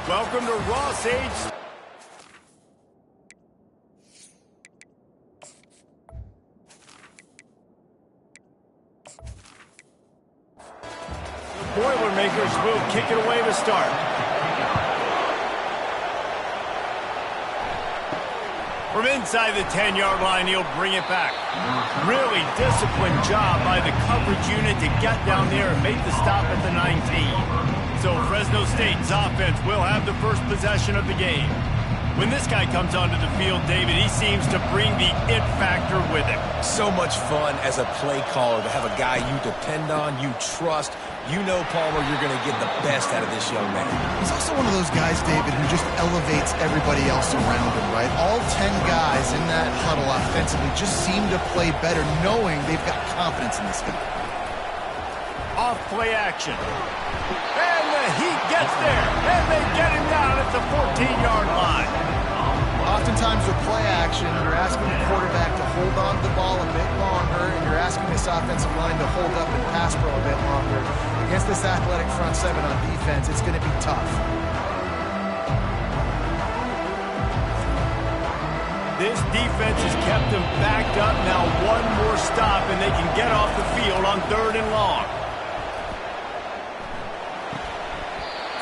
Welcome to Ross Age. The Boilermakers will kick it away to start. From inside the 10-yard line, he'll bring it back. Really disciplined job by the coverage unit to get down there and make the stop at the 19. So Fresno State's offense will have the first possession of the game. When this guy comes onto the field, David, he seems to bring the it factor with him. So much fun as a play caller to have a guy you depend on, you trust. You know, Palmer, you're going to get the best out of this young man. He's also one of those guys, David, who just elevates everybody else around him, right? All 10 guys in that huddle offensively just seem to play better knowing they've got confidence in this guy. Off play action. And the Heat gets there. And they get him down at the 14-yard line. Oftentimes with play action, you're asking the quarterback to hold on to the ball a bit longer, and you're asking this offensive line to hold up and pass pro a bit longer. Against this athletic front seven on defense, it's going to be tough. This defense has kept them backed up. Now one more stop, and they can get off the field on 3rd and long.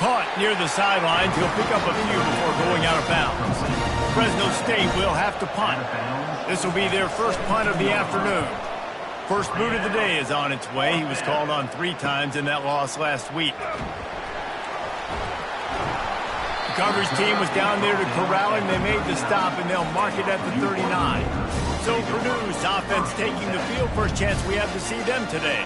Caught near the sidelines. He'll pick up a few before going out of bounds. Fresno State will have to punt. This will be their first punt of the afternoon. First boot of the day is on its way. He was called on 3 times in that loss last week. The coverage team was down there to corral him. They made the stop, and they'll mark it at the 39. So Purdue's offense taking the field. First chance we have to see them today.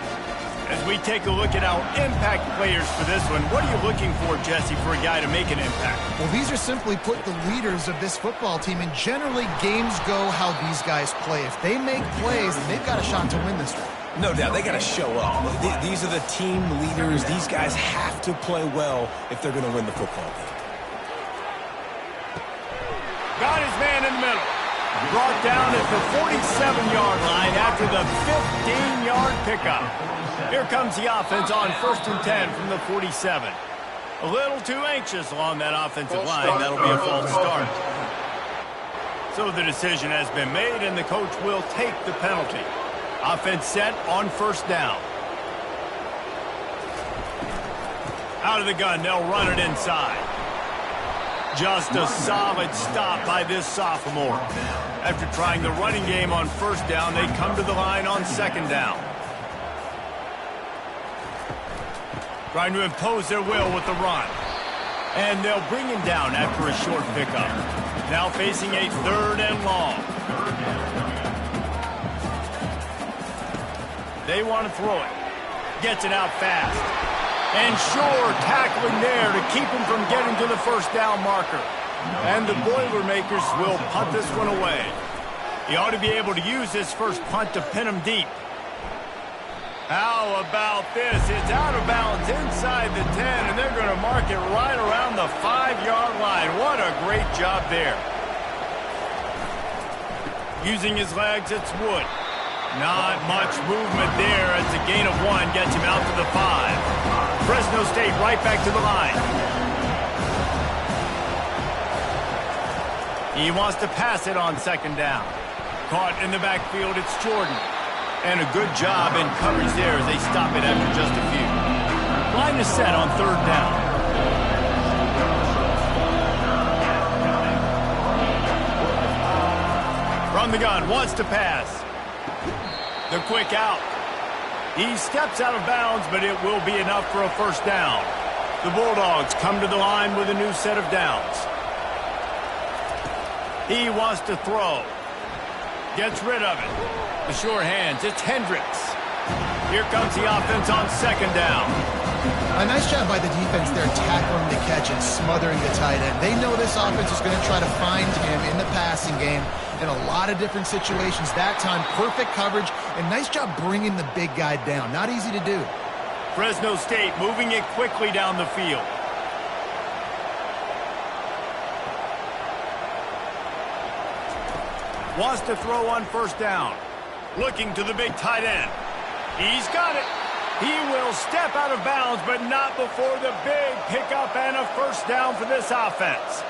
As we take a look at our impact players for this one, what are you looking for, Jesse, for a guy to make an impact? Well, these are simply put the leaders of this football team, and generally games go how these guys play. If they make plays, then they've got a shot to win this one. No doubt, they got to show up. These are the team leaders. These guys have to play well if they're going to win the football game. Got his man in the middle. Brought down at the 47-yard line after the 15-yard pickup. Here comes the offense on 1st and 10 from the 47. A little too anxious along that offensive line. That'll be a false start. So the decision has been made, and the coach will take the penalty. Offense set on 1st down. Out of the gun, they'll run it inside. Just a solid stop by this sophomore. After trying the running game on 1st down, they come to the line on 2nd down. Trying to impose their will with the run. And they'll bring him down after a short pickup. Now facing a 3rd and long. They want to throw it. Gets it out fast. And sure, tackling there to keep him from getting to the 1st down marker. And the Boilermakers will punt this one away. He ought to be able to use this first punt to pin him deep. How about this? It's out of bounds inside the 10, and they're going to mark it right around the 5-yard line. What a great job there. Using his legs, it's Wood. Not much movement there as the gain of 1 gets him out to the 5. Fresno State right back to the line. He wants to pass it on 2nd down. Caught in the backfield, it's Jordan. And a good job in coverage there as they stop it after just a few. Line is set on 3rd down. From the gun, wants to pass. The quick out. He steps out of bounds, but it will be enough for a 1st down. The Bulldogs come to the line with a new set of downs. He wants to throw. Gets rid of it. The sure hands, it's Hendricks. Here comes the offense on 2nd down. A nice job by the defense there, tackling the catch and smothering the tight end. They know this offense is going to try to find him in the passing game in a lot of different situations. That time, perfect coverage, and nice job bringing the big guy down. Not easy to do. Fresno State moving it quickly down the field. Wants to throw on 1st down. Looking to the big tight end. He's got it. He will step out of bounds, but not before the big pickup and a first down for this offense.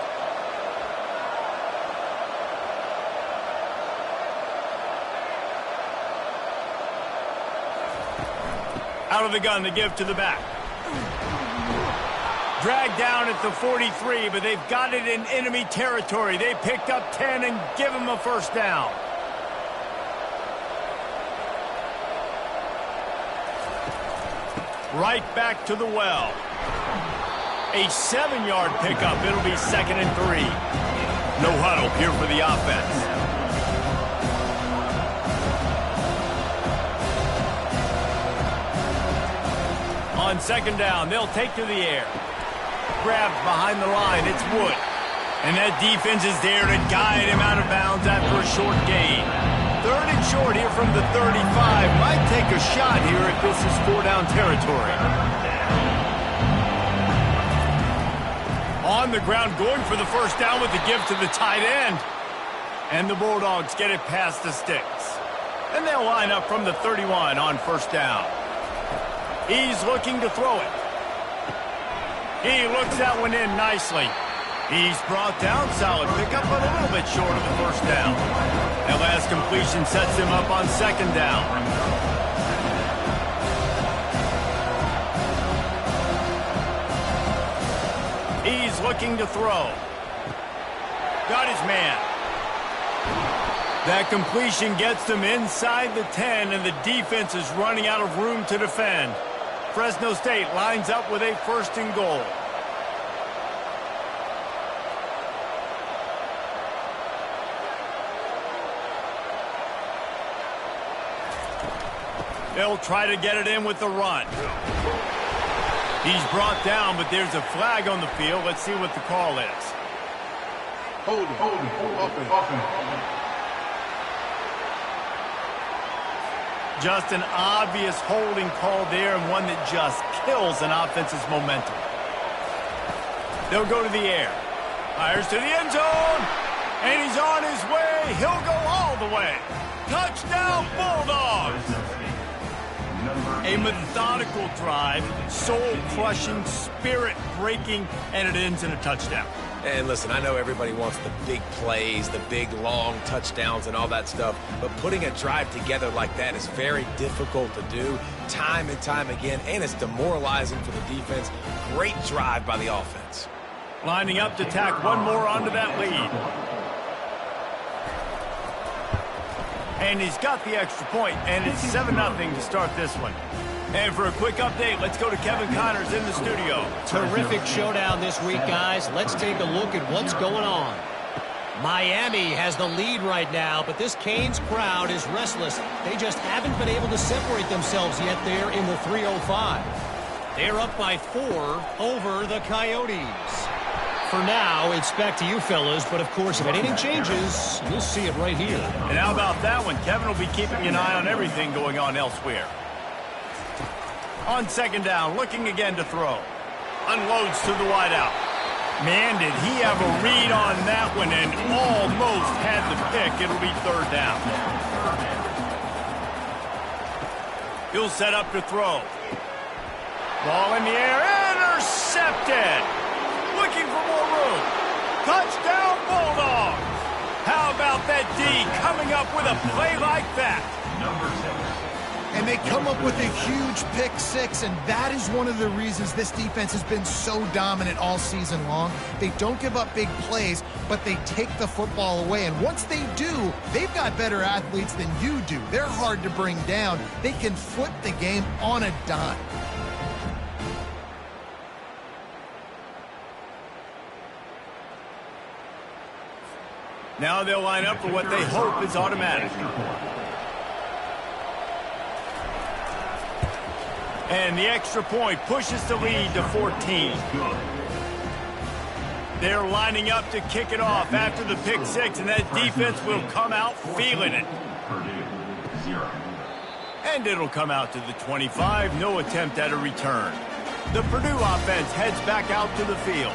Out of the gun to give to the back. Dragged down at the 43, but they've got it in enemy territory. They picked up 10 and give him a first down. Right back to the well. A 7-yard pickup. It'll be 2nd and 3. No huddle here for the offense. On 2nd down, they'll take to the air. Grabbed behind the line, it's Wood. And that defense is there to guide him out of bounds after a short gain. 3rd and short here from the 35. Might take a shot here if this is 4-down territory. On the ground, going for the first down with the give to the tight end. And the Bulldogs get it past the sticks. And they'll line up from the 31 on first down. He's looking to throw it. He looks that one in nicely. He's brought down, solid pickup, but a little bit short of the first down. That last completion sets him up on 2nd down. He's looking to throw. Got his man. That completion gets them inside the 10, and the defense is running out of room to defend. Fresno State lines up with a 1st and goal. They'll try to get it in with the run. He's brought down, but there's a flag on the field. Let's see what the call is. Hold it. Just an obvious holding call there, and one that just kills an offense's momentum. They'll go to the air. Fires to the end zone. And he's on his way. He'll go all the way. Touchdown, Bulldogs. A methodical drive, soul-crushing, spirit-breaking, and it ends in a touchdown. And listen, I know everybody wants the big plays, the big, long touchdowns and all that stuff, but putting a drive together like that is very difficult to do time and time again, and it's demoralizing for the defense. Great drive by the offense. Lining up to tack one more onto that lead. And he's got the extra point, and it's 7-0 to start this one. And for a quick update, let's go to Kevin Connors in the studio. Terrific showdown this week, guys. Let's take a look at what's going on. Miami has the lead right now, but this Canes crowd is restless. They just haven't been able to separate themselves yet there in the 305. They're up by 4 over the Coyotes. For now, it's back to you fellas, but of course, if anything changes, you'll see it right here. And how about that one? Kevin will be keeping an eye on everything going on elsewhere. On 2nd down, looking again to throw. Unloads to the wideout. Man, did he have a read on that one and almost had the pick. It'll be 3rd down. He'll set up to throw. Ball in the air, intercepted. Looking for more room. Touchdown, Bulldogs. How about that D coming up with a play like that? And they come up with a huge pick 6, and that is one of the reasons this defense has been so dominant all season long. They don't give up big plays, but they take the football away. And once they do, they've got better athletes than you do. They're hard to bring down. They can flip the game on a dime. Now they'll line up for what they hope is automatic. And the extra point pushes the lead to 14. They're lining up to kick it off after the pick 6, and that defense will come out feeling it. And it'll come out to the 25. No attempt at a return. The Purdue offense heads back out to the field.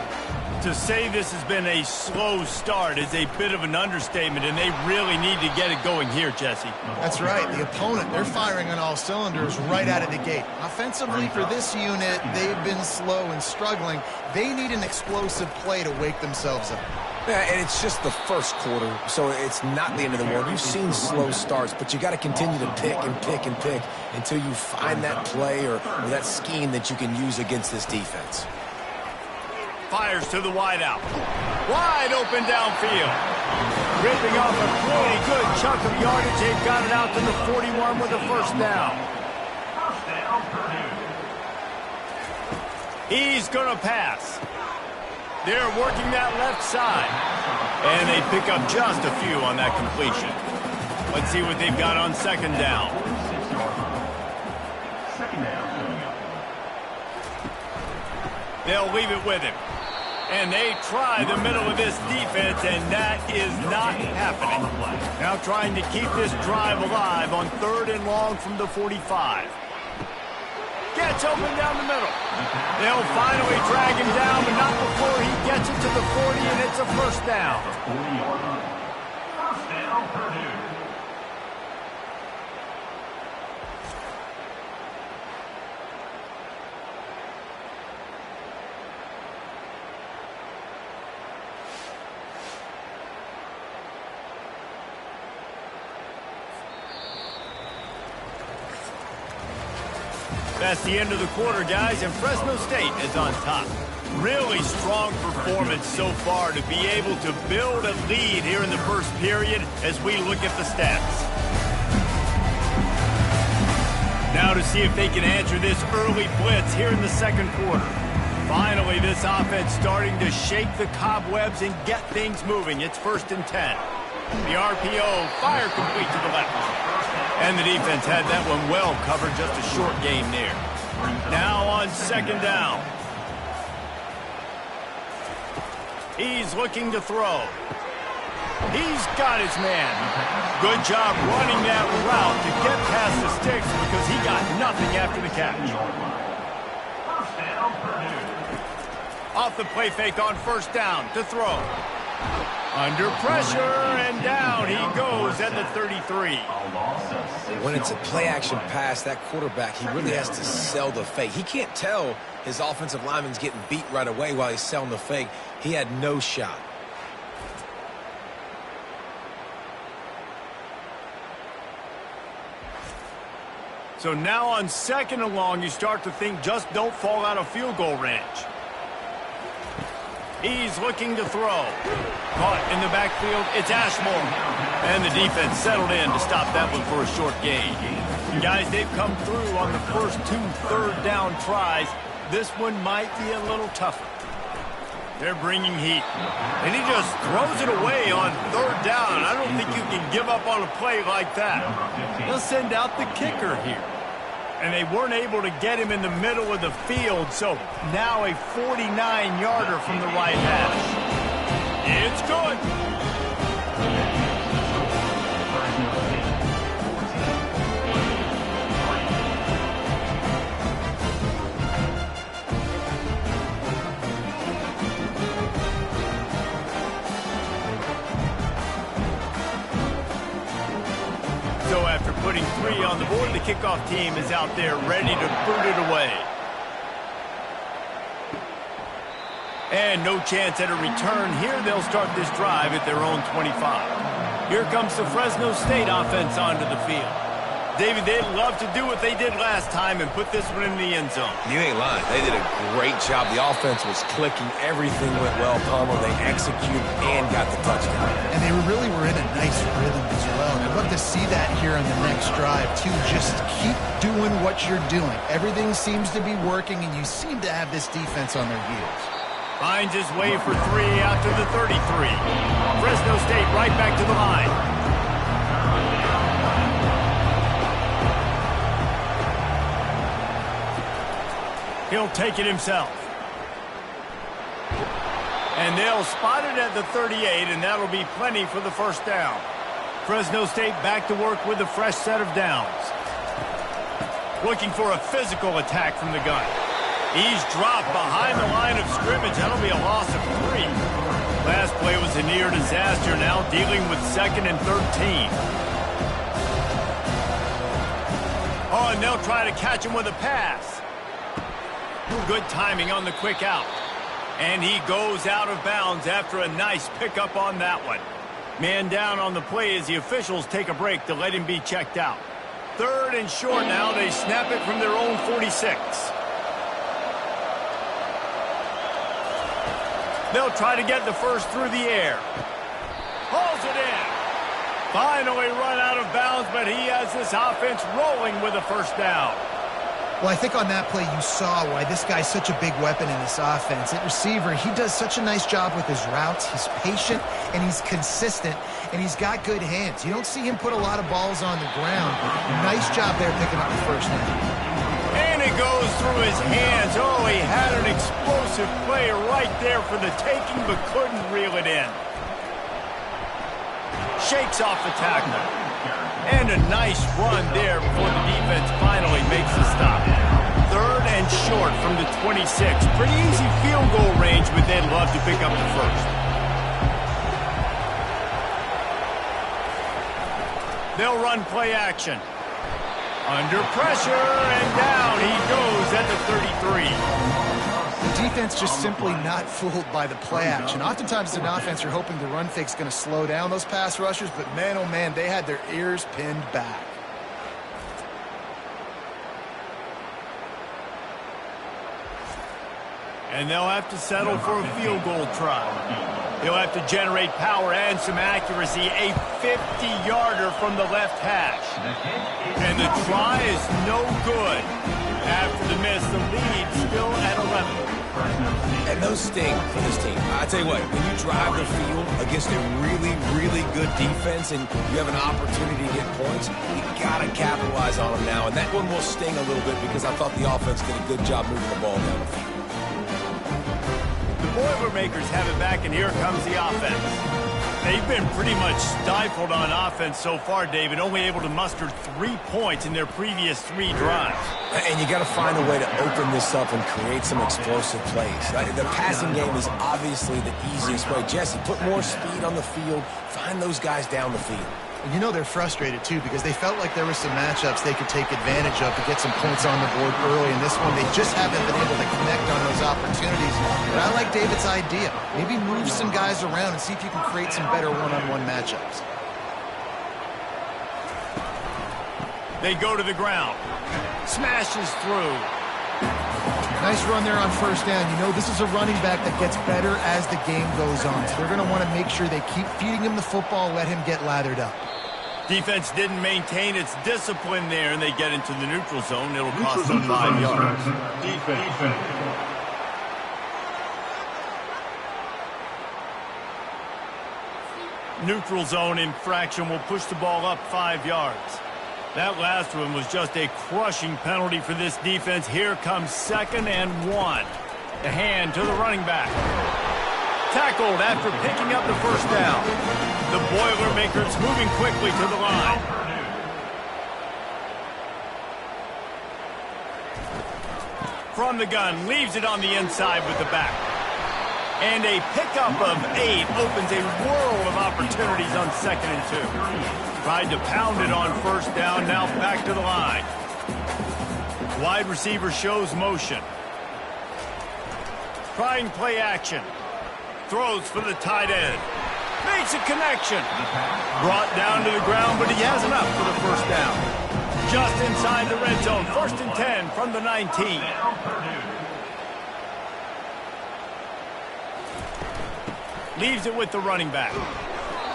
To say this has been a slow start is a bit of an understatement, and they really need to get it going here, Jesse. That's right. The opponent, they're firing on all cylinders right out of the gate. Offensively, for this unit, they've been slow and struggling. They need an explosive play to wake themselves up. Yeah, and it's just the first quarter, so it's not the end of the world. You've seen slow starts, but you got to continue to pick and pick and pick until you find that play or that scheme that you can use against this defense. Fires to the wideout. Wide open downfield. Ripping off a pretty good chunk of yardage. They've got it out to the 41 with a first down. He's going to pass. They're working that left side. And they pick up just a few on that completion. Let's see what they've got on second down. They'll leave it with him. And they try the middle of this defense, and that is not happening. Now trying to keep this drive alive on 3rd and long from the 45. Gets open down the middle. They'll finally drag him down, but not before he gets it to the 40, and it's a first down. First down, Purdue. That's the end of the quarter, guys, and Fresno State is on top. Really strong performance so far to be able to build a lead here in the first period as we look at the stats. Now to see if they can answer this early blitz here in the second quarter. Finally, this offense starting to shake the cobwebs and get things moving. It's 1st and 10. The RPO, fire complete to the left. And the defense had that one well covered, just a short game there. Now on second down. He's looking to throw. He's got his man. Good job running that route to get past the sticks because he got nothing after the catch. Off the play fake on first down to throw. Under pressure, and down he goes at the 33. When it's a play-action pass, that quarterback, he really has to sell the fake. He can't tell his offensive lineman's getting beat right away while he's selling the fake. He had no shot. So now on second and long, you start to think just don't fall out of field goal range. He's looking to throw. Caught in the backfield, it's Ashmore. And the defense settled in to stop that one for a short gain. Guys, they've come through on the first 2 third-down tries. This one might be a little tougher. They're bringing heat. And he just throws it away on 3rd down. I don't think you can give up on a play like that. They'll send out the kicker here. And they weren't able to get him in the middle of the field, so now a 49-yarder from the right hash. It's good. So after putting 3 on the board, the kickoff team is out there ready to boot it away. And no chance at a return here. They'll start this drive at their own 25. Here comes the Fresno State offense onto the field. David, they'd love to do what they did last time and put this one in the end zone. You ain't lying. They did a great job. The offense was clicking. Everything went well. Palmer, they executed and got the touchdown. And they really were in a nice rhythm as well. I'd love to see that here on the next drive, too. Just keep doing what you're doing. Everything seems to be working, and you seem to have this defense on their heels. Finds his way for 3 out to the 33. Fresno State right back to the line. He'll take it himself. And they'll spot it at the 38, and that'll be plenty for the first down. Fresno State back to work with a fresh set of downs. Looking for a physical attack from the gun. He's dropped behind the line of scrimmage. That'll be a loss of 3. Last play was a near disaster, now dealing with 2nd and 13. Oh, and they'll try to catch him with a pass. Good timing on the quick out. And he goes out of bounds after a nice pickup on that one. Man down on the play as the officials take a break to let him be checked out. 3rd and short now. They snap it from their own 46. They'll try to get the first through the air. Hauls it in. Finally run out of bounds, but he has this offense rolling with a first down. Well, I think on that play you saw why this guy's such a big weapon in this offense. At receiver, he does such a nice job with his routes. He's patient, and he's consistent, and he's got good hands. You don't see him put a lot of balls on the ground. Nice job there picking up the first down. And it goes through his hands. Oh, he had an explosive play right there for the taking, but couldn't reel it in. Shakes off the tackle. And a nice run there before the defense finally makes the stop. 3rd and short from the 26. Pretty easy field goal range, but they'd love to pick up the first. They'll run play action. Under pressure, and down he goes at the 33. The defense just simply not fooled by the play action. Oftentimes as an offense, you're hoping the run fake's going to slow down those pass rushers, but man, oh man, they had their ears pinned back. And they'll have to settle for a field goal try. He'll have to generate power and some accuracy. A 50-yarder from the left hash. And the try is no good. After the miss, the lead still at 11. And those sting for this team. I tell you what, when you drive the field against a really, really good defense and you have an opportunity to get points, you got to capitalize on them now. And that one will sting a little bit because I thought the offense did a good job moving the ball down the field. The Boilermakers have it back, and here comes the offense. They've been pretty much stifled on offense so far, David, only able to muster 3 points in their previous 3 drives. And you got to find a way to open this up and create some explosive plays. The passing game is obviously the easiest way. Jesse, put more speed on the field. Find those guys down the field. And you know they're frustrated, too, because they felt like there were some matchups they could take advantage of to get some points on the board early. In this one, they just haven't been able to connect on those opportunities. But I like David's idea. Maybe move some guys around and see if you can create some better one-on-one matchups. They go to the ground. Smashes through. Nice run there on first down. You know, this is a running back that gets better as the game goes on. So they're going to want to make sure they keep feeding him the football, let him get lathered up. Defense didn't maintain its discipline there, and they get into the neutral zone. It'll cost them 5 yards. Defense. Neutral zone infraction will push the ball up 5 yards. That last one was just a crushing penalty for this defense. Here comes 2nd and 1. The hand to the running back. Tackled after picking up the first down. The Boilermakers moving quickly to the line. From the gun, leaves it on the inside with the back. And a pickup of 8 opens a world of opportunities on 2nd and 2. Tried to pound it on first down, now back to the line. Wide receiver shows motion. Trying play action. Throws for the tight end. Makes a connection. Brought down to the ground, but he has enough for the first down. Just inside the red zone. 1st and 10 from the 19. Leaves it with the running back.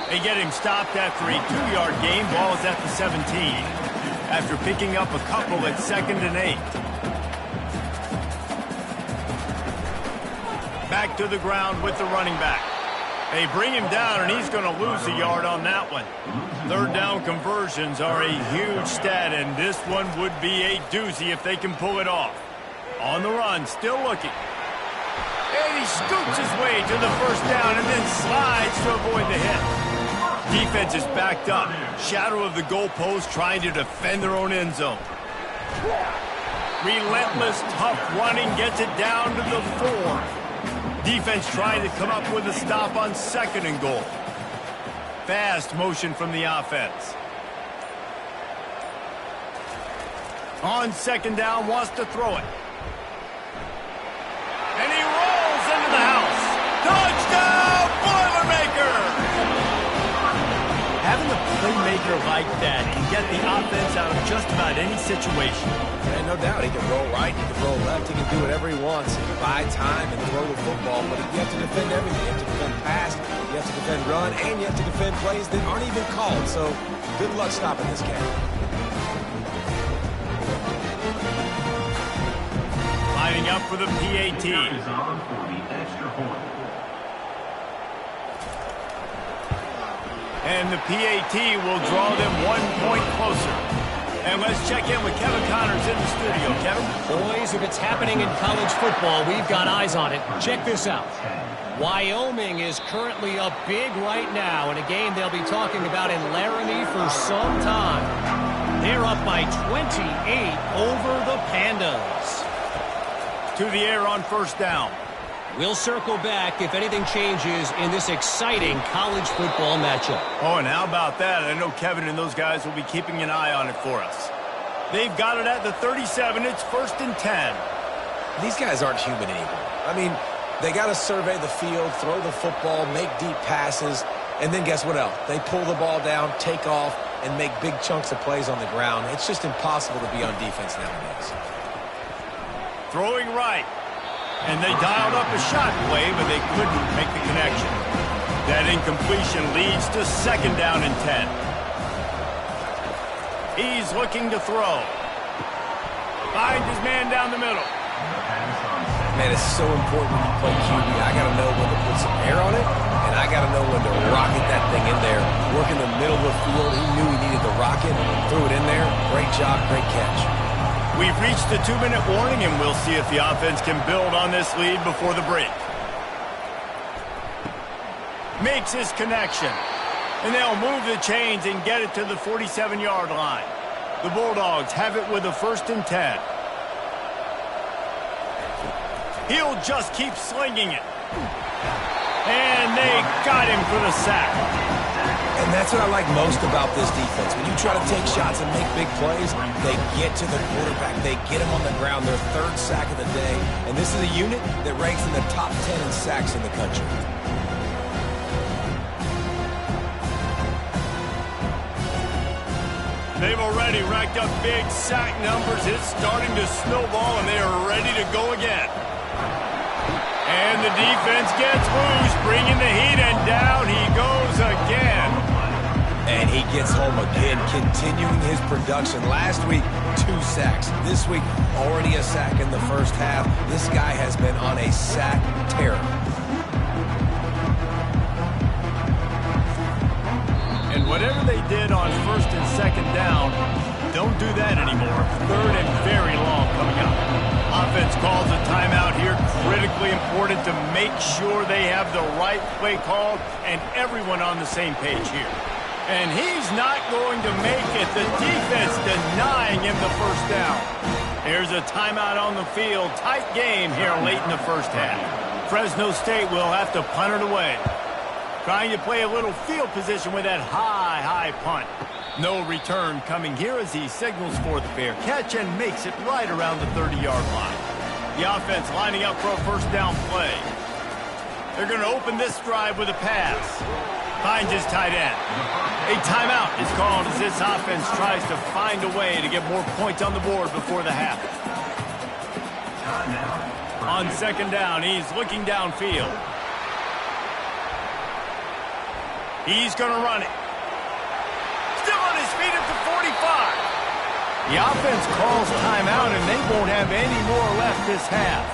They get him stopped after a 2-yard gain. Ball is at the 17. After picking up a couple at 2nd and 8. Back to the ground with the running back. They bring him down, and he's going to lose a yard on that one. 3rd down conversions are a huge stat, and this one would be a doozy if they can pull it off. On the run, still looking. And he scoops his way to the first down and then slides to avoid the hit. Defense is backed up. Shadow of the goalpost trying to defend their own end zone. Relentless, tough running gets it down to the 4. Defense trying to come up with a stop on 2nd and goal. Fast motion from the offense. On 2nd down, wants to throw it. And he rolls into the house. Touchdown, Boilermaker! Having a playmaker like that can get the offense out of just about any situation. And no doubt, he can roll right, he can roll left, he can do whatever he wants and buy time and throw the football, but you have to defend everything. You have to defend pass, you have to defend run, and you have to defend plays that aren't even called. So good luck stopping this cat. Lining up for the PAT. And the PAT will draw them 1 point closer. And let's check in with Kevin Connors in the studio. Kevin? Boys, if it's happening in college football, we've got eyes on it. Check this out. Wyoming is currently up big right now in a game they'll be talking about in Laramie for some time. They're up by 28 over the Pandas. To the air on 1st down. We'll circle back if anything changes in this exciting college football matchup. Oh, and how about that? I know Kevin and those guys will be keeping an eye on it for us. They've got it at the 37. It's 1st and 10. These guys aren't human anymore. I mean, they got to survey the field, throw the football, make deep passes, and then guess what else? They pull the ball down, take off, and make big chunks of plays on the ground. It's just impossible to be on defense nowadays. Throwing right. And they dialed up a shot play, but they couldn't make the connection. That incompletion leads to 2nd down and 10. He's looking to throw. Finds his man down the middle. Man, it's so important when you play QB. I got to know when to put some air on it, and I got to know when to rocket that thing in there. Work in the middle of the field. He knew he needed to rocket. Threw it in there. Great job, great catch. We've reached the 2-minute warning, and we'll see if the offense can build on this lead before the break. Makes his connection. And they'll move the chains and get it to the 47-yard line. The Bulldogs have it with a 1st and 10. He'll just keep slinging it. And they got him for the sack. And that's what I like most about this defense. When you try to take shots and make big plays, they get to the quarterback. They get him on the ground. Their 3rd sack of the day. And this is a unit that ranks in the top 10 in sacks in the country. They've already racked up big sack numbers. It's starting to snowball, and they are ready to go again. And the defense gets loose, bringing the heat, and down he goes again. And he gets home again, continuing his production. Last week, 2 sacks. This week, already a sack in the 1st half. This guy has been on a sack tear. And whatever they did on 1st and 2nd down, don't do that anymore. 3rd and very long coming up. Offense calls a timeout here. Critically important to make sure they have the right play called and everyone on the same page here. And he's not going to make it. The defense denying him the 1st down. Here's a timeout on the field. Tight game here late in the 1st half. Fresno State will have to punt it away. Trying to play a little field position with that high punt. No return coming here as he signals for the fair catch and makes it right around the 30-yard line. The offense lining up for a 1st down play. They're going to open this drive with a pass. Finds his tight end. A timeout is called as this offense tries to find a way to get more points on the board before the half. On 2nd down, he's looking downfield. He's going to run it. Still on his feet at the 45. The offense calls timeout, and they won't have any more left this half.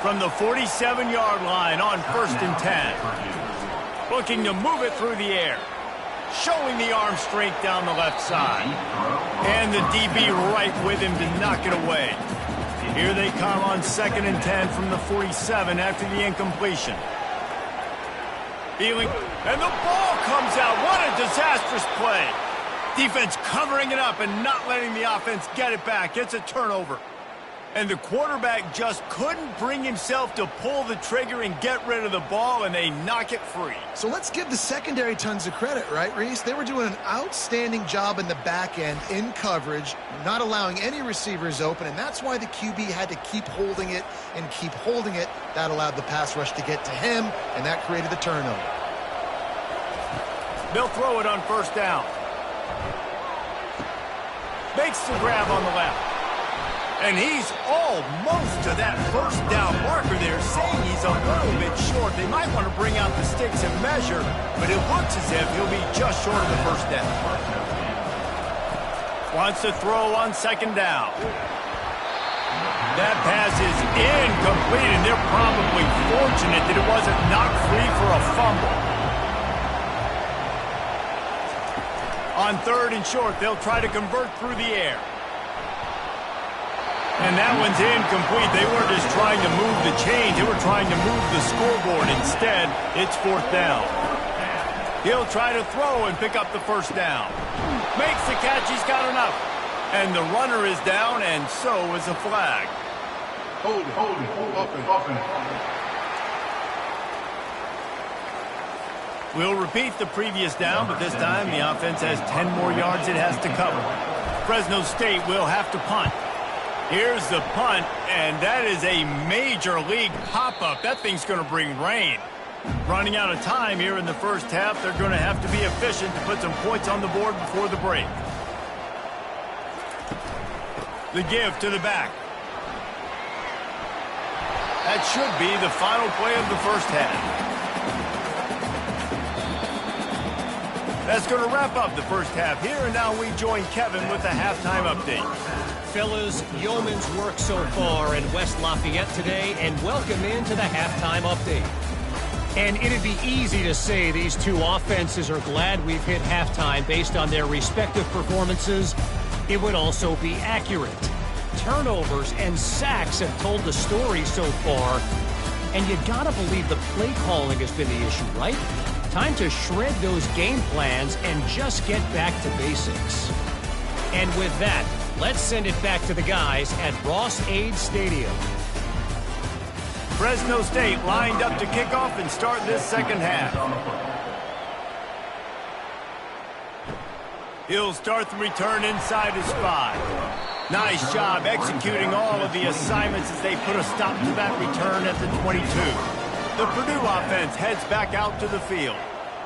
From the 47-yard line on 1st and 10. Looking to move it through the air. Showing the arm strength down the left side. And the DB right with him to knock it away. Here they come on 2nd and 10 from the 47 after the incompletion. Feeling, and the ball comes out. What a disastrous play. Defense covering it up and not letting the offense get it back. It's a turnover. And the quarterback just couldn't bring himself to pull the trigger and get rid of the ball, and they knock it free. So let's give the secondary tons of credit, right, Reese? They were doing an outstanding job in the back end in coverage, not allowing any receivers open, and that's why the QB had to keep holding it and keep holding it. That allowed the pass rush to get to him, and that created the turnover. They'll throw it on first down. Makes the grab on the left. And he's almost to that first down marker there, saying he's a little bit short. They might want to bring out the sticks and measure, but it looks as if he'll be just short of the first down. Wants to throw on second down. That pass is incomplete, and they're probably fortunate that it wasn't knocked free for a fumble. On third and short, they'll try to convert through the air. And that one's incomplete. They weren't just trying to move the chains. They were trying to move the scoreboard. Instead, it's fourth down. He'll try to throw and pick up the first down. Makes the catch. He's got enough. And the runner is down, and so is a flag. Hold it. Offense. We'll repeat the previous down, but this time the offense has 10 more yards it has to cover. Fresno State will have to punt. Here's the punt, and that is a major league pop-up. That thing's going to bring rain. Running out of time here in the first half, they're going to have to be efficient to put some points on the board before the break. The give to the back. That should be the final play of the first half. That's going to wrap up the first half here, and now we join Kevin with the halftime update. Fellas, yeoman's work so far in West Lafayette today, and welcome into the halftime update. And it'd be easy to say these two offenses are glad we've hit halftime based on their respective performances. It would also be accurate. Turnovers and sacks have told the story so far, and you gotta believe the play calling has been the issue, right? Time to shred those game plans and just get back to basics. And with that, let's send it back to the guys at Ross-Ade Stadium. Fresno State lined up to kick off and start this second half. He'll start the return inside his 5. Nice job executing all of the assignments as they put a stop to that return at the 22. The Purdue offense heads back out to the field.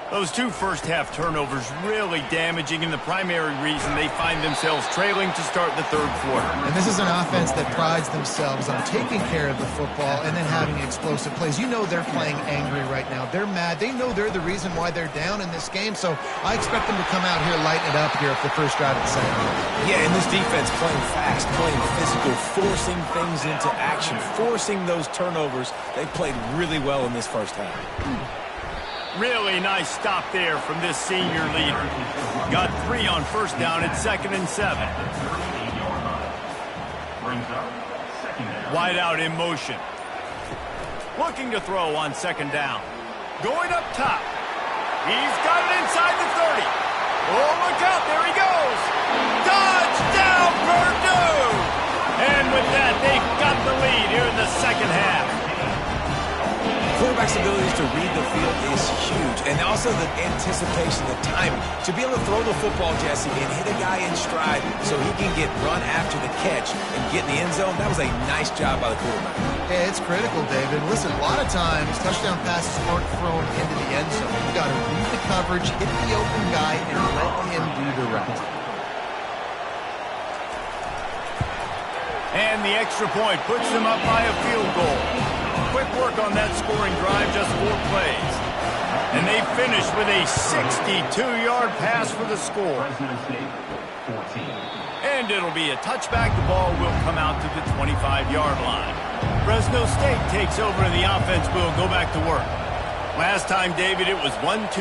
Those two first-half turnovers really damaging, and the primary reason they find themselves trailing to start the third quarter. And this is an offense that prides themselves on taking care of the football and then having explosive plays. You know they're playing angry right now. They're mad. They know they're the reason why they're down in this game, so I expect them to come out here, lighten it up here for the first drive of the second half. Yeah, and this defense playing fast, playing physical, forcing things into action, forcing those turnovers. They played really well in this first half. Really nice stop there from this senior leader. Got 3 on first down at 2nd and 7. Wide out in motion. Looking to throw on second down. Going up top. He's got it inside the 30. Oh, look out. There he goes. Touchdown, Purdue! And with that, they've got the lead here in the second half. Quarterback's abilities to read the field is huge, and also the anticipation, the timing. To be able to throw the football, Jesse, and hit a guy in stride so he can get run after the catch and get in the end zone, that was a nice job by the quarterback. Yeah, it's critical, David. Listen, a lot of times touchdown passes aren't thrown into the end zone. You've got to read the coverage, hit the open guy, and let him do the rest. And the extra point puts them up by a field goal. Quick work on that scoring drive, just 4 plays. And they finish with a 62-yard pass for the score. And it'll be a touchback. The ball will come out to the 25-yard line. Fresno State takes over, and the offense will go back to work. Last time, David, it was 1-2-3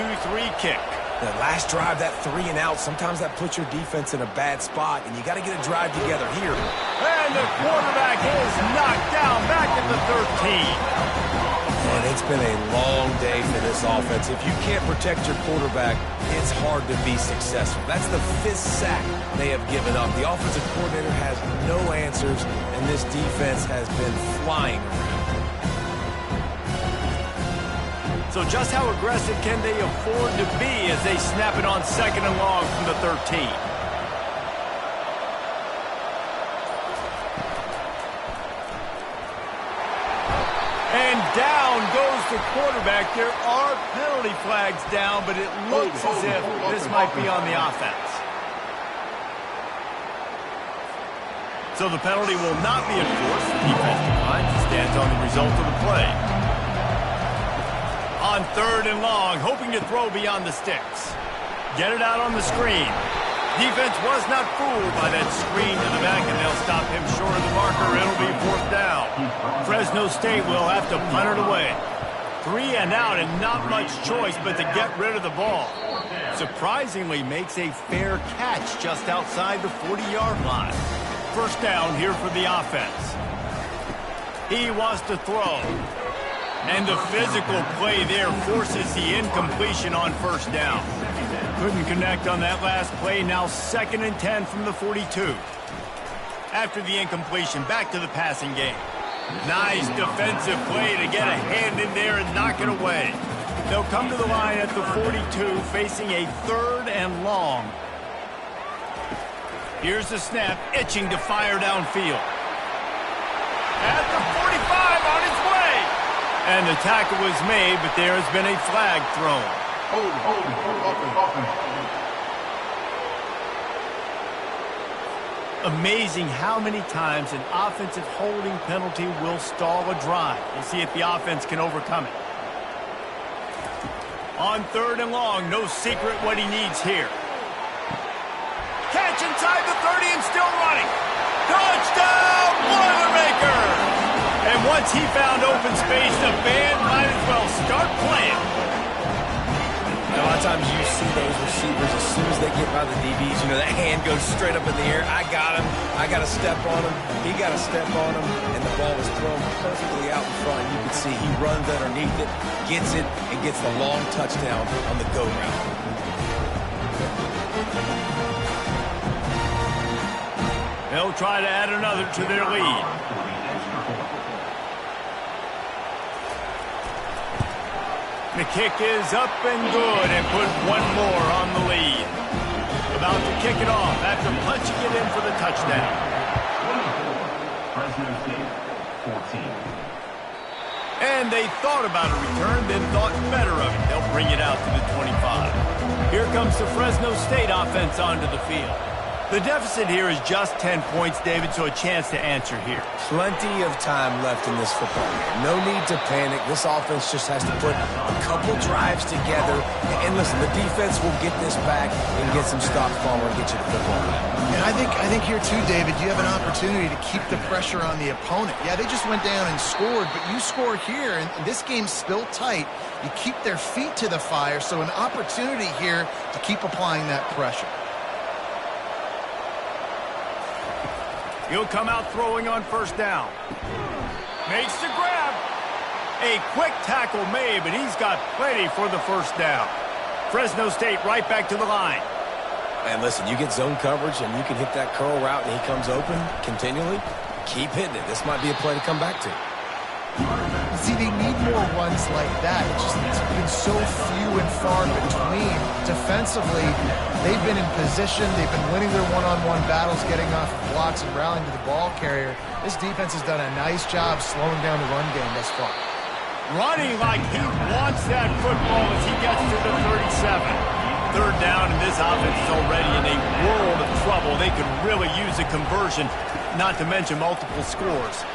kick. That last drive, that 3 and out, sometimes that puts your defense in a bad spot, and you got to get a drive together here. And the quarterback is knocked down back at the 13. And it's been a long day for this offense. If you can't protect your quarterback, it's hard to be successful. That's the 5th sack they have given up. The offensive coordinator has no answers, and this defense has been flying around. So just how aggressive can they afford to be as they snap it on 2nd and long from the 13? And down goes the quarterback. There are penalty flags down, but it looks as if this might be on the offense. So the penalty will not be enforced. The defense declines and stands on the result of the play. On 3rd and long, hoping to throw beyond the sticks. Get it out on the screen. Defense was not fooled by that screen to the back, and they'll stop him short of the marker. It'll be 4th down. Fresno State will have to punt it away. 3 and out, and not much choice but to get rid of the ball. Surprisingly makes a fair catch just outside the 40-yard line. 1st down here for the offense. He wants to throw. And the physical play there forces the incompletion on 1st down. Couldn't connect on that last play. Now 2nd and 10 from the 42. After the incompletion, back to the passing game. Nice defensive play to get a hand in there and knock it away. They'll come to the line at the 42, facing a 3rd and long. Here's the snap, itching to fire downfield. At the 45, on his way. And the tackle was made, but there has been a flag thrown. Hold, Amazing how many times an offensive holding penalty will stall a drive. We'll see if the offense can overcome it. On 3rd and long, no secret what he needs here. Catch inside the 30 and still running. Touchdown, Boilermaker! And once he found open space, the band might as well start playing. A lot of times you see those receivers, as soon as they get by the DBs, you know, that hand goes straight up in the air. I got him. I got to step on him. He got to step on him. And the ball was thrown perfectly out in front. You can see he runs underneath it, gets it, and gets the long touchdown on the go route. They'll try to add another to their lead. The kick is up and good and put one more on the lead. About to kick it off after punching it in for the touchdown. Fresno State, 14. And they thought about a return, then thought better of it. They'll bring it out to the 25. Here comes the Fresno State offense onto the field. The deficit here is just 10 points, David, so a chance to answer here. Plenty of time left in this football game. No need to panic. This offense just has to put a couple drives together. And listen, the defense will get this back and get some stops forward and get you the football back. And I think here too, David, you have an opportunity to keep the pressure on the opponent. Yeah, they just went down and scored, but you score here, and this game's still tight. You keep their feet to the fire, so an opportunity here to keep applying that pressure. He'll come out throwing on 1st down. Makes the grab. A quick tackle made, but he's got plenty for the 1st down. Fresno State right back to the line. And listen, you get zone coverage and you can hit that curl route and he comes open continually. Keep hitting it. This might be a play to come back to. See, they need more ones like that. It's been so few and far between. Defensively, they've been in position. They've been winning their one-on-one battles, getting off blocks and rallying to the ball carrier. This defense has done a nice job slowing down the run game thus far. Running like he wants that football as he gets to the 37. 3rd down, and this offense is already in a world of trouble. They could really use a conversion, not to mention multiple scores.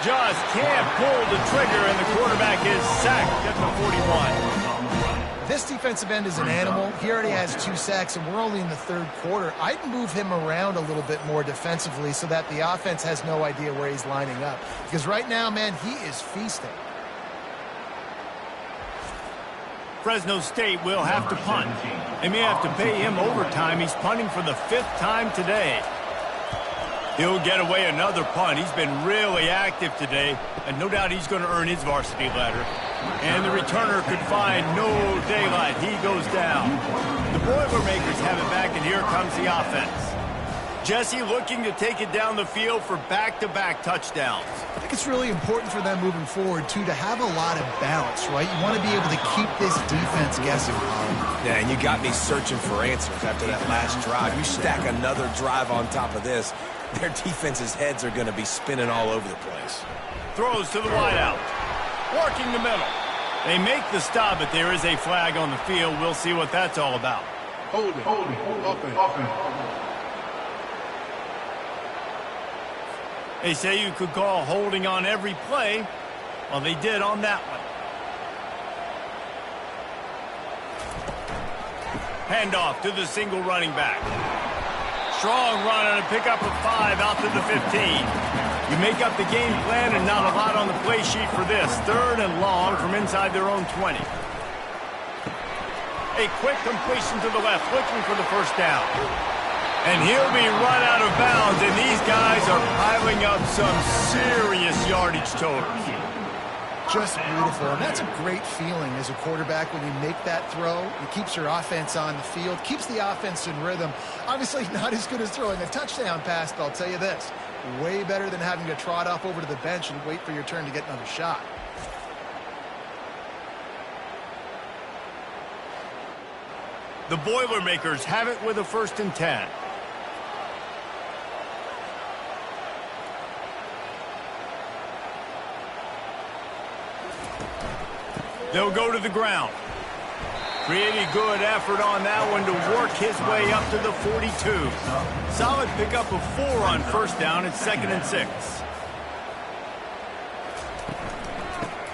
Just can't pull the trigger, and the quarterback is sacked at the 41. This defensive end is an animal. He already has 2 sacks, and we're only in the 3rd quarter. I'd move him around a little bit more defensively so that the offense has no idea where he's lining up. Because right now, man, he is feasting. Fresno State will have to punt. They may have to pay him overtime. He's punting for the 5th time today. He'll get away another punt. He's been really active today, and no doubt he's going to earn his varsity letter. And the returner could find no daylight. He goes down. The Boilermakers have it back, and here comes the offense. Jesse looking to take it down the field for back-to-back touchdowns. I think it's really important for them moving forward, too, to have a lot of balance, right? You want to be able to keep this defense guessing. Yeah, and you got me searching for answers after that last drive. You stack another drive on top of this, their defense's heads are going to be spinning all over the place. Throws to the wideout. Working the middle. They make the stop, but there is a flag on the field. We'll see what that's all about. Hold it. Offense. They say you could call holding on every play. Well, they did on that one. Handoff to the single running back. Strong run on a pickup of 5 out to the 15. You make up the game plan and not a lot on the play sheet for this. 3rd and long from inside their own 20. A quick completion to the left, looking for the first down. And he'll be run out of bounds, and these guys are piling up some serious yardage totals. Just beautiful, and that's a great feeling as a quarterback when you make that throw. It keeps your offense on the field, keeps the offense in rhythm. Obviously not as good as throwing a touchdown pass, but I'll tell you this, way better than having to trot off over to the bench and wait for your turn to get another shot. The Boilermakers have it with a 1st and 10. They'll go to the ground. Pretty good effort on that one to work his way up to the 42. Solid pickup of 4 on 1st down. It's 2nd and 6.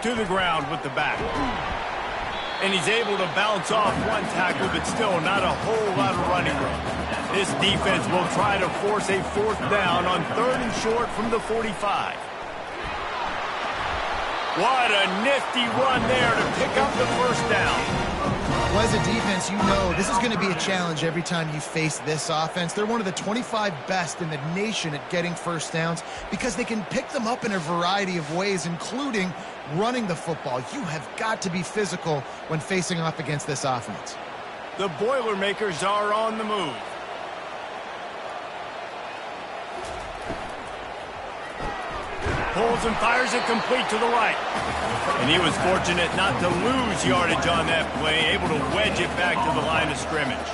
To the ground with the back. And he's able to bounce off one tackle, but still not a whole lot of running room. This defense will try to force a 4th down on 3rd and short from the 45. What a nifty run there to pick up the 1st down. Well, as a defense, you know this is going to be a challenge every time you face this offense. They're one of the 25 best in the nation at getting 1st downs because they can pick them up in a variety of ways, including running the football. You have got to be physical when facing off against this offense. The Boilermakers are on the move. Pulls and fires it complete to the right. And he was fortunate not to lose yardage on that play, able to wedge it back to the line of scrimmage.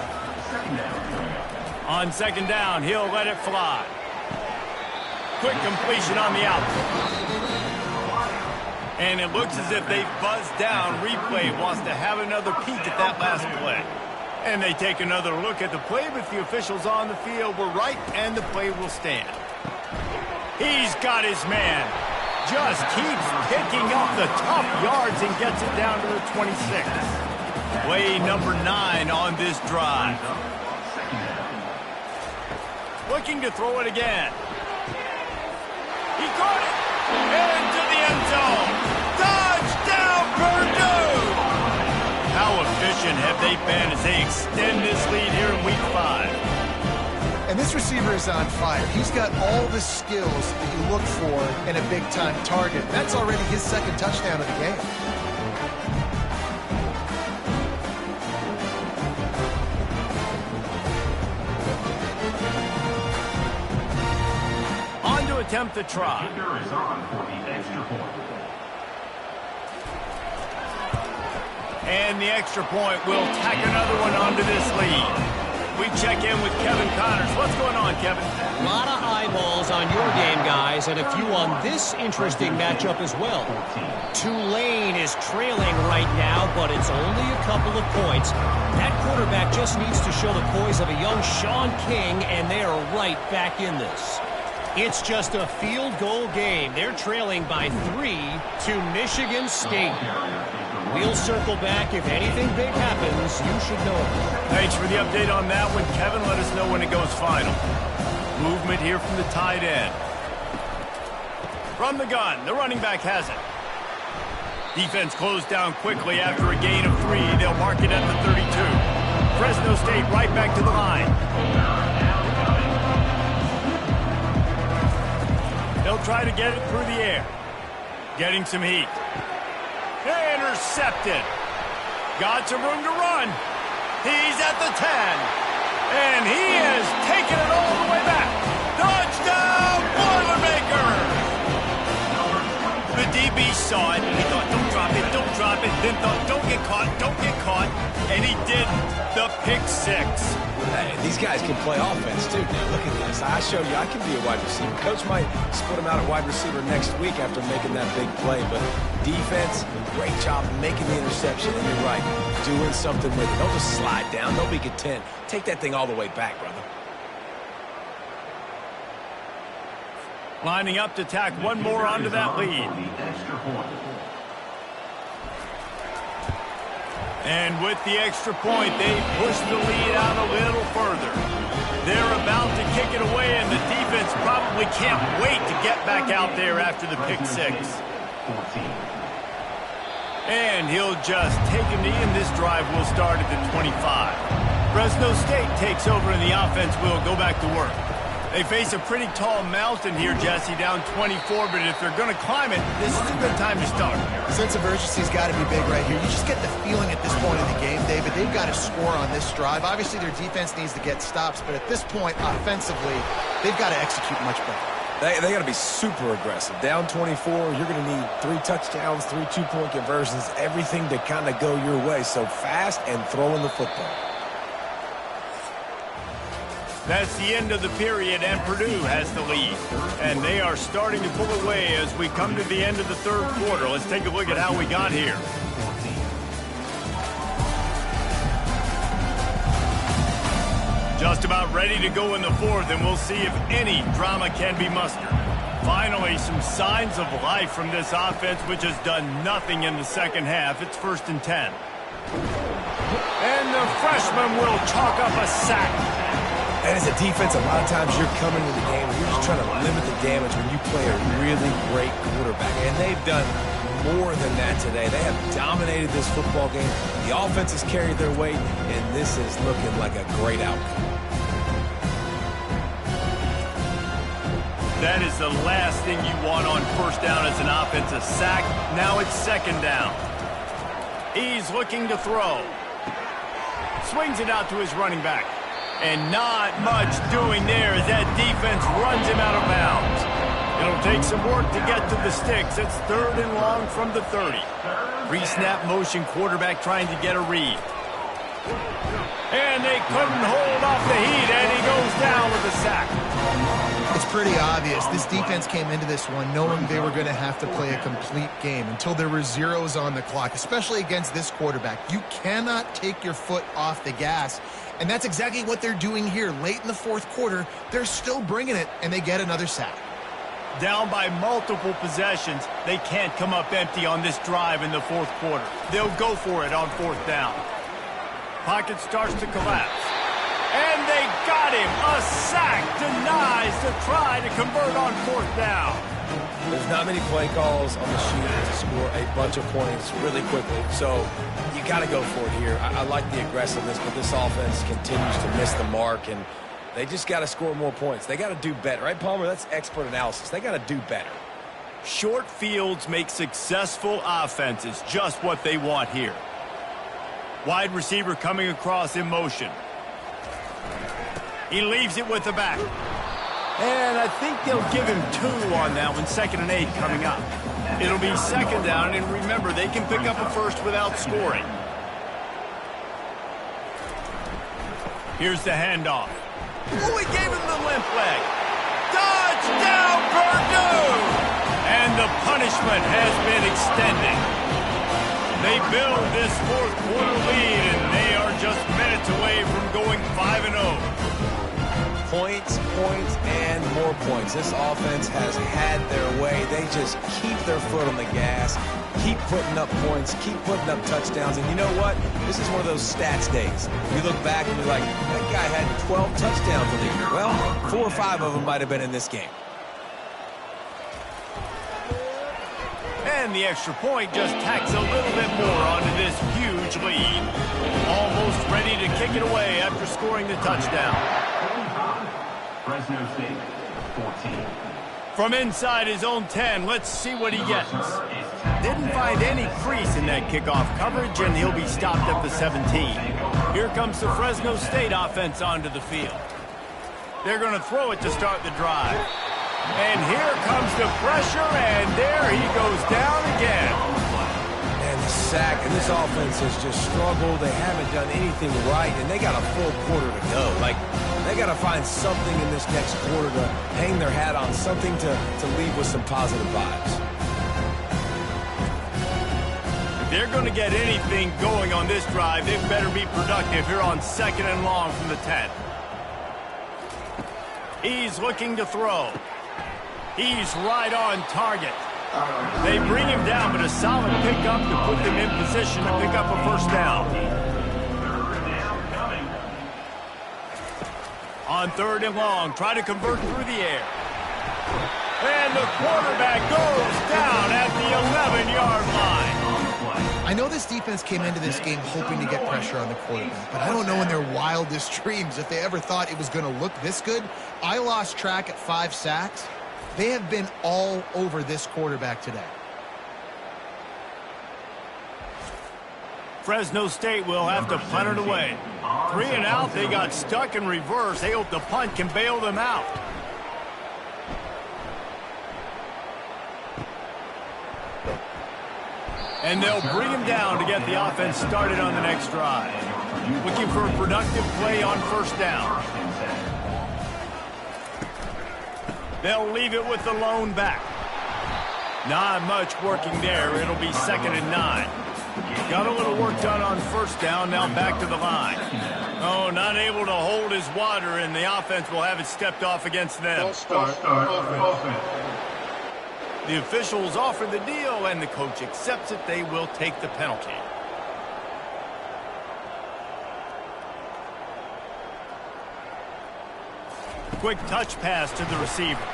On 2nd down, he'll let it fly. Quick completion on the out. And it looks as if they've buzzed down. Replay wants to have another peek at that last play. And they take another look at the play, but the officials on the field were right, and the play will stand. He's got his man. Just keeps picking up the tough yards and gets it down to the 26. Play number 9 on this drive. Looking to throw it again. He caught it. Into the end zone. Touchdown, Purdue! How efficient have they been as they extend this lead here in Week 5? And this receiver is on fire. He's got all the skills that you look for in a big-time target. That's already his 2nd touchdown of the game. On to attempt the try. Kicker is on for the extra point. And the extra point will tack another one onto this lead. We check in with Kevin Connors. What's going on, Kevin? A lot of eyeballs on your game, guys, and a few on this interesting matchup as well. Tulane is trailing right now, but it's only a couple of points. That quarterback just needs to show the poise of a young Sean King, and they are right back in this. It's just a field goal game. They're trailing by 3 to Michigan State. We'll circle back. If anything big happens, you should know. Thanks for the update on that one, Kevin. Let us know when it goes final. Movement here from the tight end. From the gun, the running back has it. Defense closed down quickly after a gain of 3. They'll mark it at the 32. Fresno State right back to the line. try to get it through the air. Getting some heat. Intercepted. Got some room to run. He's at the 10. And he has taken it all the way back. Touchdown, Boilermaker! The DB saw it. He thought, don't drop it, don't drop it. Then thought, don't get caught, don't get caught. And he didn't. The pick six. Hey, these guys can play offense, too. Now, look at this. I showed you I can be a wide receiver. Coach might split him out at wide receiver next week after making that big play. But defense, great job making the interception. And you're right, doing something with it. Don't just slide down. Don't be content. Take that thing all the way back, brother. Lining up to tack one more onto that lead. And with the extra point, they push the lead out a little further. They're about to kick it away, and the defense probably can't wait to get back out there after the pick six. And he'll just take a knee, and this drive will start at the 25. Fresno State takes over, and the offense will go back to work. They face a pretty tall mountain here, Jesse, down 24, but if they're going to climb it, this is a good time to start. Sense of urgency's got to be big right here. You just get the feeling at this point in the game, David, they've got to score on this drive. Obviously, their defense needs to get stops, but at this point, offensively, they've got to execute much better. They got to be super aggressive. Down 24, you're going to need 3 touchdowns, 3 two-point conversions, everything to kind of go your way. So fast and throwing the football. That's the end of the period, and Purdue has the lead. And they are starting to pull away as we come to the end of the third quarter. Let's take a look at how we got here. Just about ready to go in the fourth, and we'll see if any drama can be mustered. Finally, some signs of life from this offense, which has done nothing in the second half. It's 1st and 10. And the freshman will chalk up a sack. And as a defense, a lot of times you're coming into the game and you're just trying to limit the damage when you play a really great quarterback. And they've done more than that today. They have dominated this football game. The offense has carried their weight, and this is looking like a great outcome. That is the last thing you want on first down as an offensive sack. Now it's 2nd down. He's looking to throw. Swings it out to his running back. And not much doing there as that defense runs him out of bounds. It'll take some work to get to the sticks. It's 3rd and long from the 30. Pre-snap motion, quarterback trying to get a read. And they couldn't hold off the heat, and he goes down with a sack. It's pretty obvious. This defense came into this one knowing they were going to have to play a complete game until there were zeros on the clock, especially against this quarterback. You cannot take your foot off the gas. And that's exactly what they're doing here. Late in the fourth quarter, they're still bringing it, and they get another sack. Down by multiple possessions, they can't come up empty on this drive in the fourth quarter. They'll go for it on 4th down. Pocket starts to collapse. And they got him. A sack denies to try to convert on 4th down. There's not many play calls on the sheet to score a bunch of points really quickly. So you got to go for it here. I like the aggressiveness, but this offense continues to miss the mark, and they just got to score more points. They got to do better. Right, Palmer? That's expert analysis. They got to do better. Short fields make successful offenses just what they want here. Wide receiver coming across in motion. He leaves it with the back. And I think they'll give him 2 on that one. 2nd and 8 coming up. It'll be 2nd down, and remember, they can pick up a first without scoring. Here's the handoff. Oh, he gave him the limp leg. Touchdown, Purdue! And the punishment has been extended. They build this fourth quarter lead, and they are just minutes away from going 5-0. Points, points, and more points. This offense has had their way. They just keep their foot on the gas, keep putting up points, keep putting up touchdowns. And you know what? This is one of those stats days. You look back and you're like, that guy had 12 touchdowns in the year. Well, 4 or 5 of them might have been in this game. And the extra point just tacks a little bit more onto this huge lead. Almost ready to kick it away after scoring the touchdown. Fresno State, 14. From inside his own 10, let's see what he gets. Didn't find any crease in that kickoff coverage, and he'll be stopped at the 17. Here comes the Fresno State offense onto the field. They're going to throw it to start the drive. And here comes the pressure, and there he goes down again. And the sack, and this offense has just struggled. They haven't done anything right, and they got a full quarter to go. Like, they got to find something in this next quarter to hang their hat on, something to leave with some positive vibes. If they're going to get anything going on this drive, they better be productive here on 2nd and long from the 10. He's looking to throw. He's right on target. They bring him down, but a solid pickup to put them in position to pick up a first down. On 3rd and long, try to convert through the air. And the quarterback goes down at the 11-yard line. I know this defense came into this game hoping to get pressure on the quarterback, but I don't know in their wildest dreams if they ever thought it was going to look this good. I lost track at 5 sacks. They have been all over this quarterback today. Fresno State will have to punt it away. 3 and out, they got stuck in reverse. They hope the punt can bail them out. And they'll bring him down to get the offense started on the next drive. Looking for a productive play on first down. They'll leave it with the lone back. Not much working there. It'll be 2nd and 9. Got a little work done on first down. Now back to the line. Oh, not able to hold his water, and the offense will have it stepped off against them. Offense. The officials offer the deal, and the coach accepts it. They will take the penalty. Quick touch pass to the receiver.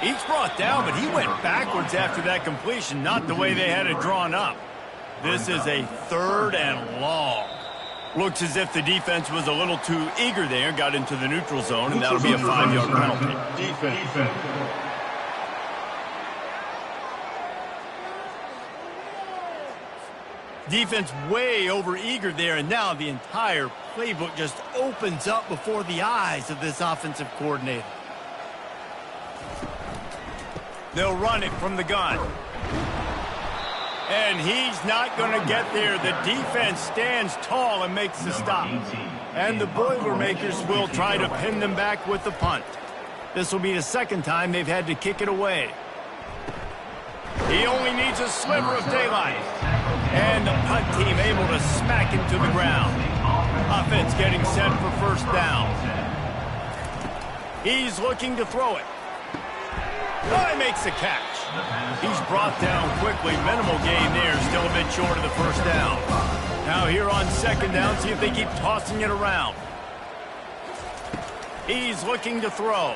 He's brought down, but he went backwards after that completion, not the way they had it drawn up. This is a 3rd and long. Looks as if the defense was a little too eager there, got into the neutral zone, and that'll be a 5-yard penalty. Defense. Defense way over-eager there, and now the entire playbook just opens up before the eyes of this offensive coordinator. They'll run it from the gun. And he's not going to get there. The defense stands tall and makes the stop. And the Boilermakers will try to pin them back with the punt. This will be the 2nd time they've had to kick it away. He only needs a sliver of daylight. And the punt team able to smack him to the ground. Offense getting set for first down. He's looking to throw it. Oh, he makes the catch. He's brought down quickly. Minimal gain there. Still a bit short of the first down. Now here on 2nd down, see if they keep tossing it around. He's looking to throw.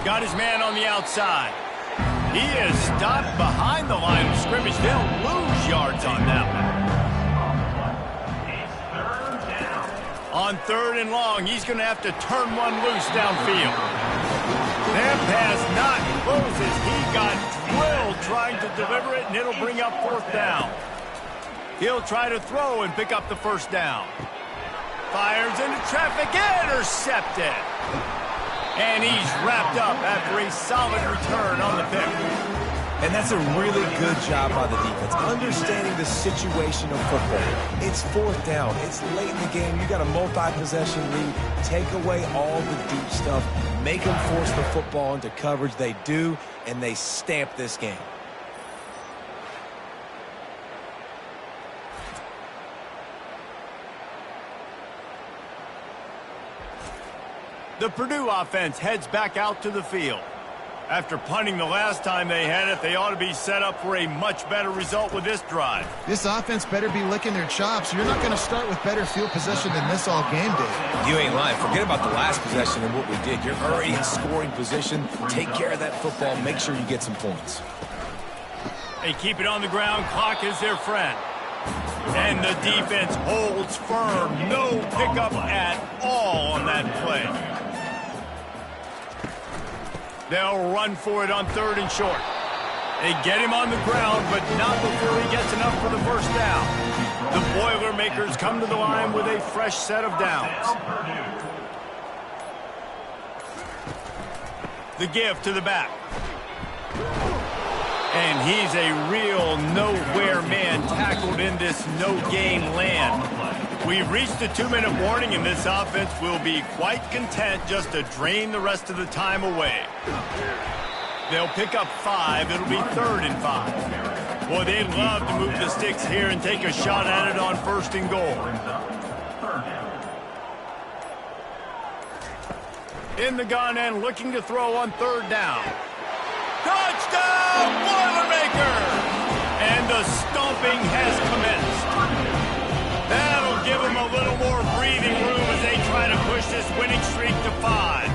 Got his man on the outside. He is stopped behind the line of scrimmage. They'll lose yards on that one. On 3rd and long, he's going to have to turn one loose downfield. That pass not closes. He got drilled trying to deliver it, and it'll bring up 4th down. He'll try to throw and pick up the first down. Fires into traffic, intercepted. And he's wrapped up after a solid return on the pick. And that's a really good job by the defense, understanding the situation of football. It's 4th down. It's late in the game. You got a multi-possession lead. Take away all the deep stuff. Make them force the football into coverage. They do, and they stamp this game. The Purdue offense heads back out to the field. After punting the last time they had it, they ought to be set up for a much better result with this drive. This offense better be licking their chops. You're not going to start with better field possession than this all game day. You ain't lying. Forget about the last possession and what we did. You're already in scoring position. Take care of that football. Make sure you get some points. They keep it on the ground. Clock is their friend. And the defense holds firm. No pickup at all on that play. They'll run for it on 3rd and short. They get him on the ground, but not before he gets enough for the first down. The Boilermakers come to the line with a fresh set of downs. The give to the back. And he's a real nowhere man tackled in this no-gain land. We've reached the 2-minute warning, and this offense will be quite content just to drain the rest of the time away. They'll pick up 5. It'll be 3rd and 5. Boy, they'd love to move the sticks here and take a shot at it on 1st and goal. In the gun and looking to throw on 3rd down. Touchdown, Boilermakers! And the stomping has commenced. That'll give them a little more breathing room as they try to push this winning streak to 5.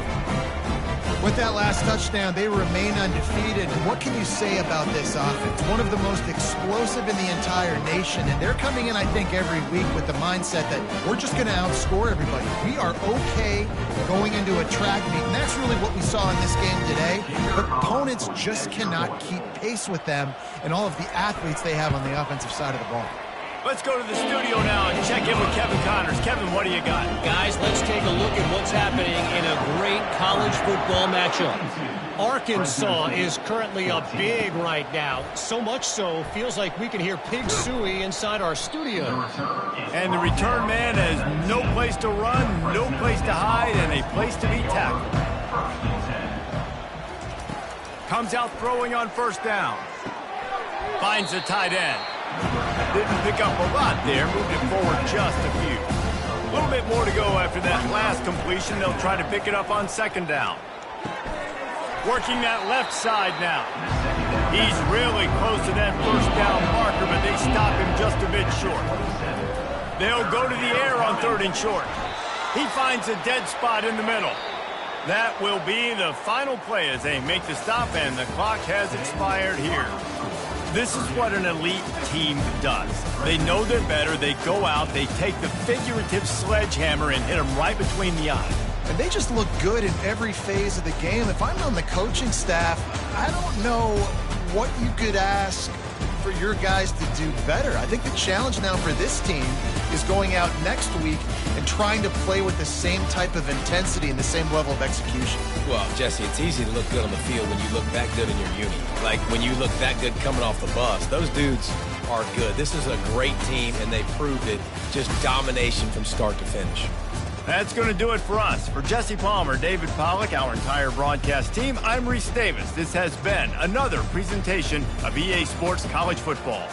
With that last touchdown, they remain undefeated. And what can you say about this offense? One of the most explosive in the entire nation. And they're coming in, I think, every week with the mindset that we're just going to outscore everybody. We are okay going into a track meet. And that's really what we saw in this game today. But opponents just cannot keep pace with them and all of the athletes they have on the offensive side of the ball. Let's go to the studio now and check in with Kevin Connors. Kevin, what do you got? Guys, let's take a look at what's happening in a great college football matchup. Arkansas is currently up big right now. So much so, feels like we can hear Pig Suey inside our studio. And the return man has no place to run, no place to hide, and a place to be tackled. Comes out throwing on 1st down. Finds the tight end. Didn't pick up a lot there, moved it forward just a few. A little bit more to go after that last completion. They'll try to pick it up on 2nd down. Working that left side now. He's really close to that 1st down marker, but they stop him just a bit short. They'll go to the air on 3rd and short. He finds a dead spot in the middle. That will be the final play as they make the stop, and the clock has expired here. This is what an elite team does. They know they're better. They go out. They take the figurative sledgehammer and hit them right between the eyes. And they just look good in every phase of the game. If I'm on the coaching staff, I don't know what you could ask for your guys to do better. I think the challenge now for this team is going out next week and trying to play with the same type of intensity and the same level of execution. Well, Jesse, it's easy to look good on the field when you look that good in your uni. Like when you look that good coming off the bus. Those dudes are good. This is a great team, and they proved it. Just domination from start to finish. That's going to do it for us. For Jesse Palmer, David Pollack, our entire broadcast team, I'm Reese Davis. This has been another presentation of EA Sports College Football.